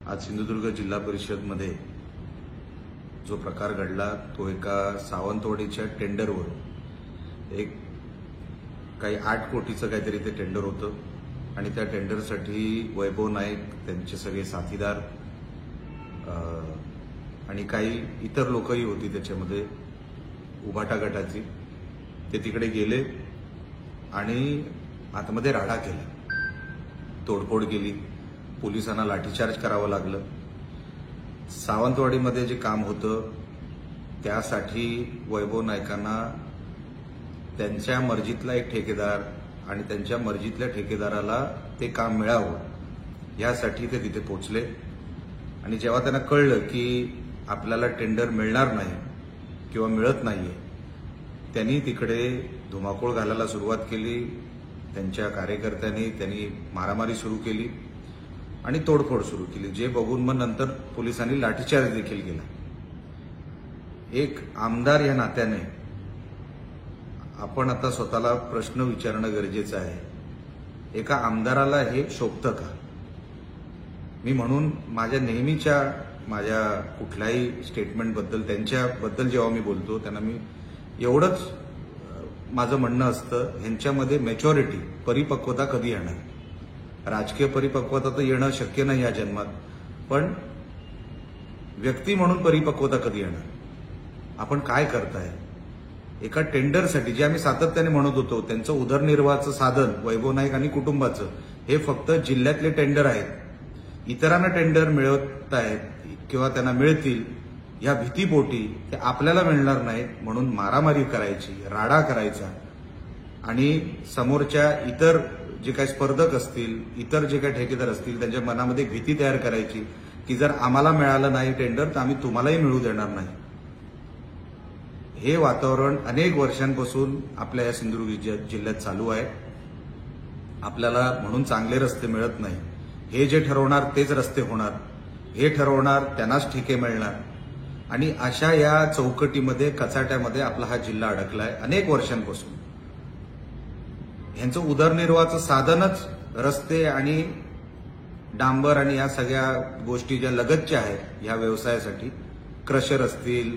आज सिंधुदुर्ग जिल्हा परिषद मध्ये जो प्रकार घडला तो एका सावंतवाडीच्या टेंडरवर एक काही 8 कोटीचं काहीतरी ते टेंडर होतं आणि त्या टेंडरसाठी वैभव नाईक त्यांचे सगळे साथीदार आणि काही इतर लोकही होती त्याच्यामध्ये उभाटा गटाची ते तिकडे गेले आणि आतमध्ये राडा केला, तोडफोड केली, पोलिसांना लाठीचार्ज करावं लागलं। सावंतवाडीमध्ये जे काम होतं त्यासाठी वैभव नाईकांना त्यांच्या मर्जीतला एक ठेकेदार आणि त्यांच्या मर्जीतल्या ठेकेदाराला ते काम मिळावं यासाठी ते तिथे पोहोचले आणि जेव्हा त्यांना कळलं की आपल्याला टेंडर मिळणार नाही किंवा मिळत नाहीये, त्यांनी तिकडे धुमाकूळ घालायला सुरुवात केली। त्यांच्या कार्यकर्त्यांनी त्यांनी मारामारी सुरू केली आणि तोडफोड सुरू केली, जे बघून मग नंतर पोलिसांनी लाठीचार्ज देखील केला। एक आमदार या नात्याने आपण आता स्वतःला प्रश्न विचारणं गरजेचं आहे, एका आमदाराला हे शोभतं का? मी म्हणून माझ्या नेहमीच्या माझ्या कुठल्याही स्टेटमेंटबद्दल त्यांच्याबद्दल जेव्हा मी बोलतो त्यांना मी एवढंच माझं म्हणणं असतं, ह्यांच्यामध्ये मॅच्युरिटी परिपक्वता कधी येणार? राजकीय परिपक्वता तर येणं शक्य नाही या जन्मात, पण व्यक्ती म्हणून परिपक्वता कधी येणार? आपण काय करताय? एका टेंडरसाठी जे आम्ही सातत्याने म्हणत होतो त्यांचं उदरनिर्वाहाचं साधन वैभव नाईक आणि कुटुंबाचं हे फक्त जिल्ह्यातले टेंडर आहेत। इतरांना टेंडर मिळत आहेत किंवा त्यांना मिळतील या भीतीपोटी ते आपल्याला मिळणार नाहीत म्हणून मारामारी करायची, राडा करायचा आणि समोरच्या इतर जे काही स्पर्धक असतील, इतर जे काही ठेकेदार असतील त्यांच्या मनामध्ये भीती तयार करायची की जर आम्हाला मिळालं नाही टेंडर तर आम्ही तुम्हालाही मिळू देणार नाही। हे वातावरण अनेक वर्षांपासून आपल्या या सिंधुदुर्ग जिल्ह्यात चालू आहे। आपल्याला म्हणून चांगले रस्ते मिळत नाही, हे जे ठरवणार तेच रस्ते होणार, हे ठरवणार त्यांनाच ठेके मिळणार आणि अशा या चौकटीमध्ये कचाट्यामध्ये आपला हा जिल्हा अडकलाय अनेक वर्षांपासून। ह्यांचं उदरनिर्वाहाचं साधनच रस्ते आणि डांबर आणि या सगळ्या गोष्टी ज्या लगतच्या आहेत या व्यवसायासाठी, क्रशर असतील,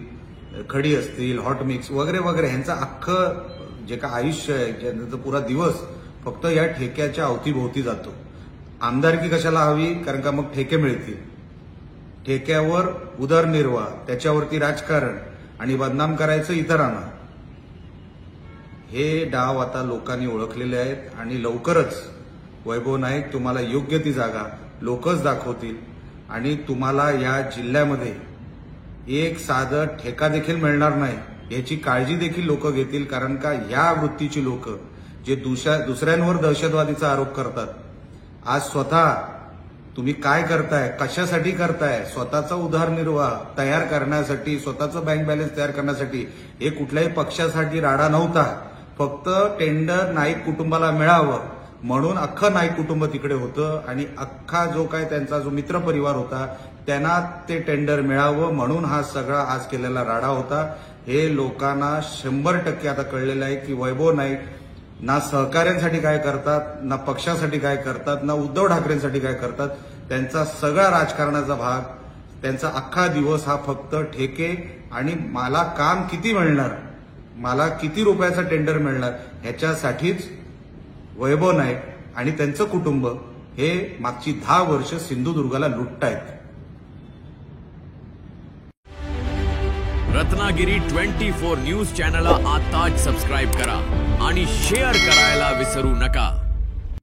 खडी असतील, हॉट मिक्स वगैरे वगैरे, ह्यांचं अख्खं जे काय आयुष्य आहे, ज्यांचा पुरा दिवस फक्त या ठेक्याच्या अवतीभोवती जातो। आमदारकी कशाला हवी? कारण का मग ठेके मिळतील, ठेक्यावर उदरनिर्वाह, त्याच्यावरती राजकारण आणि बदनाम करायचं इतरांना। हे डाव आता लोकांनी ओळखलेले आहेत आणि लवकरच वैभव नाईक तुम्हाला योग्य ती जागा लोकच दाखवतील आणि तुम्हाला या जिल्ह्यामध्ये एक साधं ठेका देखील मिळणार नाही याची काळजी देखील लोक घेतील। कारण का या वृत्तीची लोक जे दुसऱ्यांवर दहशतवादीचा आरोप करतात, आज स्वतः तुम्ही काय करताय, कशासाठी करताय? स्वतःचा उदरनिर्वाह तयार करण्यासाठी, स्वतःचं बँक बॅलन्स तयार करण्यासाठी, हे कुठल्याही पक्षासाठी राडा नव्हता, फक्त टेंडर नाईक कुटुंबाला मिळावं म्हणून अख्खं नाईक कुटुंब तिकडे होतं आणि अख्खा जो काय त्यांचा जो मित्र परिवार होता त्यांना ते टेंडर मिळावं म्हणून हा सगळा आज केलेला राडा होता। हे लोकांना 100% आता कळलेलं आहे की वैभव नाईक ना सहकार्यांसाठी काय करतात, ना पक्षासाठी काय करतात, ना उद्धव ठाकरेंसाठी काय करतात। त्यांचा सगळा राजकारणाचा भाग, त्यांचा अख्खा दिवस हा फक्त ठेके आणि मला काम किती मिळणार, मला किती रुपयाचा टेंडर मिळणार ह्याच्यासाठीच वैभव नाईक आणि त्यांचं कुटुंब हे मागची 10 वर्ष सिंधुदुर्गाला लुटतायत। रत्नागिरी 24 न्यूज चॅनलला आताच सबस्क्राईब करा आणि शेअर करायला विसरू नका।